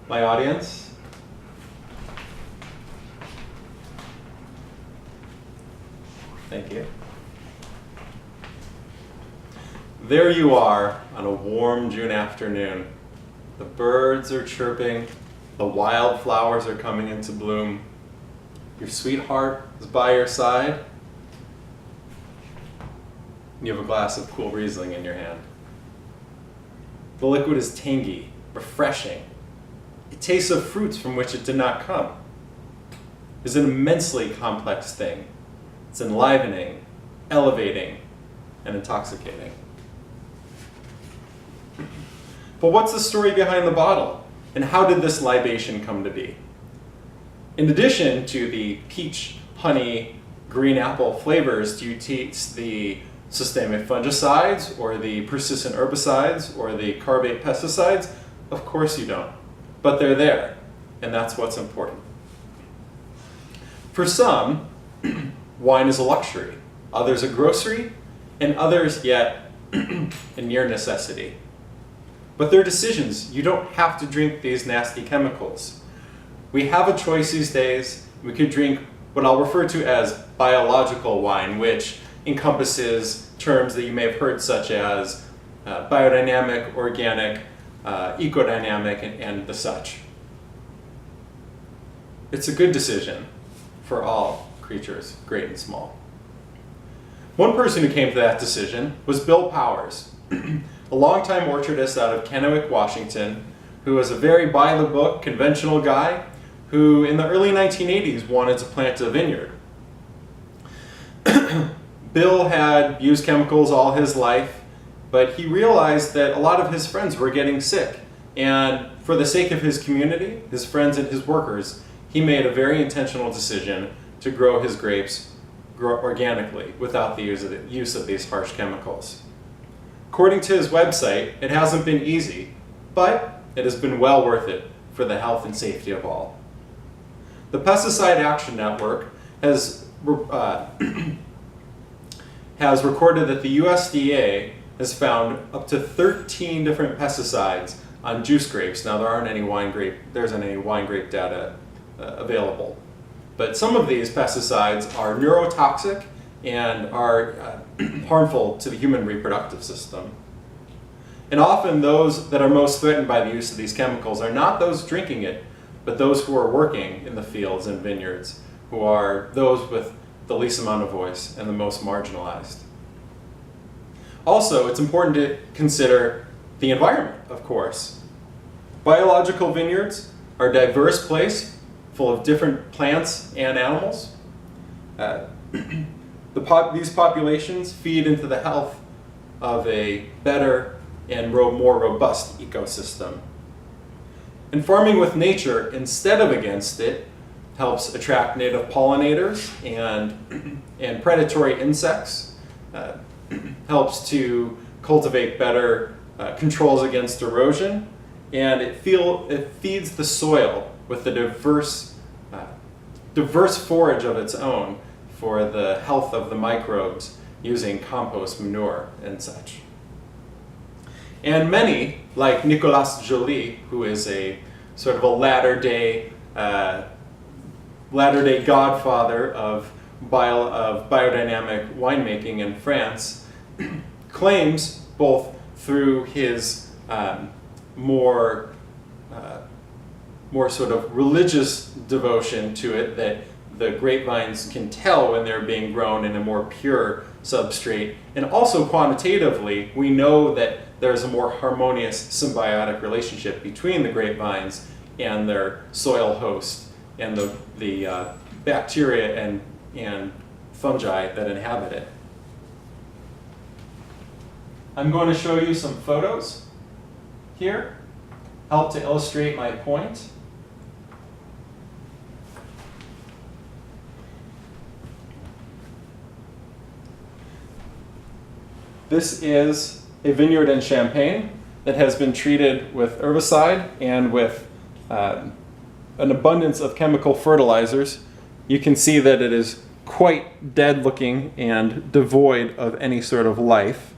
my audience? Thank you. There you are on a warm June afternoon. The birds are chirping, the wildflowers are coming into bloom. Your sweetheart is by your side. You have a glass of cool Riesling in your hand. The liquid is tangy, refreshing. It tastes of fruits from which it did not come. It's an immensely complex thing. It's enlivening, elevating, and intoxicating. But what's the story behind the bottle? And how did this libation come to be? In addition to the peach, honey, green apple flavors, do you taste the systemic fungicides or the persistent herbicides or the carbate pesticides? Of course you don't. But they're there, and that's what's important. For some, wine is a luxury, others a grocery, and others yet a near necessity. But they're decisions. You don't have to drink these nasty chemicals. We have a choice these days. We could drink what I'll refer to as biological wine, which encompasses terms that you may have heard such as biodynamic, organic, ecodynamic, and the such. It's a good decision for all creatures, great and small. One person who came to that decision was Bill Powers, a longtime orchardist out of Kennewick, Washington, who was a very by-the-book, conventional guy who in the early 1980s wanted to plant a vineyard. Bill had used chemicals all his life, but he realized that a lot of his friends were getting sick. And for the sake of his community, his friends and his workers, he made a very intentional decision to grow his grapes organically without the use of these harsh chemicals. According to his website, it hasn't been easy, but it has been well worth it for the health and safety of all. The Pesticide Action Network has recorded that the USDA has found up to 13 different pesticides on juice grapes. Now there isn't any wine grape data available, but some of these pesticides are neurotoxic and are harmful to the human reproductive system. And often those that are most threatened by the use of these chemicals are not those drinking it, but those who are working in the fields and vineyards, who are those with the least amount of voice and the most marginalized. Also, it's important to consider the environment, of course. Biological vineyards are a diverse place full of different plants and animals. These populations feed into the health of a better and more robust ecosystem. And farming with nature instead of against it helps attract native pollinators and predatory insects, helps to cultivate better controls against erosion, and it feeds the soil with a diverse forage of its own for the health of the microbes using compost, manure, and such. And many, like Nicolas Joly, who is a sort of a latter-day godfather of biodynamic winemaking in France, claims both through his more sort of religious devotion to it that the grapevines can tell when they're being grown in a more pure substrate, and also quantitatively we know that there's a more harmonious symbiotic relationship between the grapevines and their soil host and the bacteria and fungi that inhabit it. I'm going to show you some photos here, help to illustrate my point. This is a vineyard in Champagne that has been treated with herbicide and with an abundance of chemical fertilizers. You can see that it is quite dead looking and devoid of any sort of life.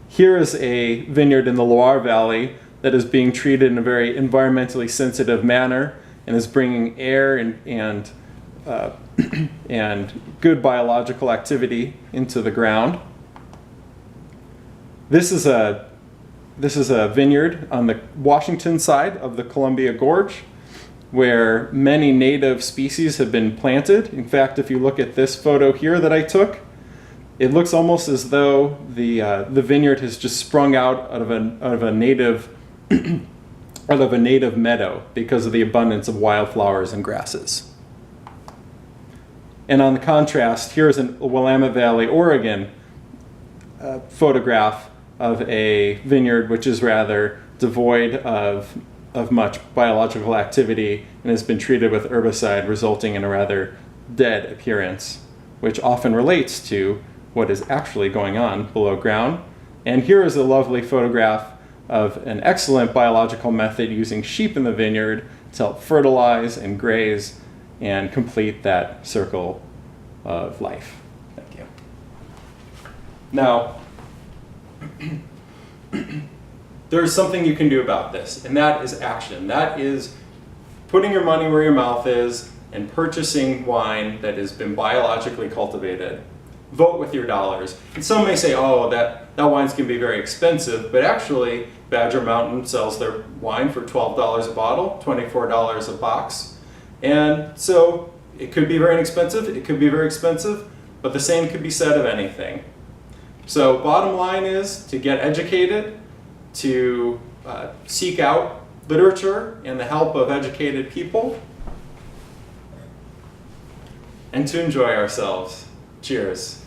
Here is a vineyard in the Loire Valley that is being treated in a very environmentally sensitive manner and is bringing air and good biological activity into the ground. This is a vineyard on the Washington side of the Columbia Gorge, where many native species have been planted. In fact, if you look at this photo here that I took, it looks almost as though the vineyard has just sprung out of a native meadow because of the abundance of wildflowers and grasses. And on the contrast, here's in Willamette Valley, Oregon, photograph of a vineyard which is rather devoid of much biological activity and has been treated with herbicide, resulting in a rather dead appearance, which often relates to what is actually going on below ground. And here is a lovely photograph of an excellent biological method using sheep in the vineyard to help fertilize and graze and complete that circle of life. Thank you. Now, there's something you can do about this, and that is action. That is putting your money where your mouth is and purchasing wine that has been biologically cultivated. Vote with your dollars. And some may say, oh, that wine's going to be very expensive, but actually Badger Mountain sells their wine for $12 a bottle, $24 a box. And so it could be very inexpensive, it could be very expensive, but the same could be said of anything. So bottom line is to get educated, to seek out literature and the help of educated people, and to enjoy ourselves. Cheers.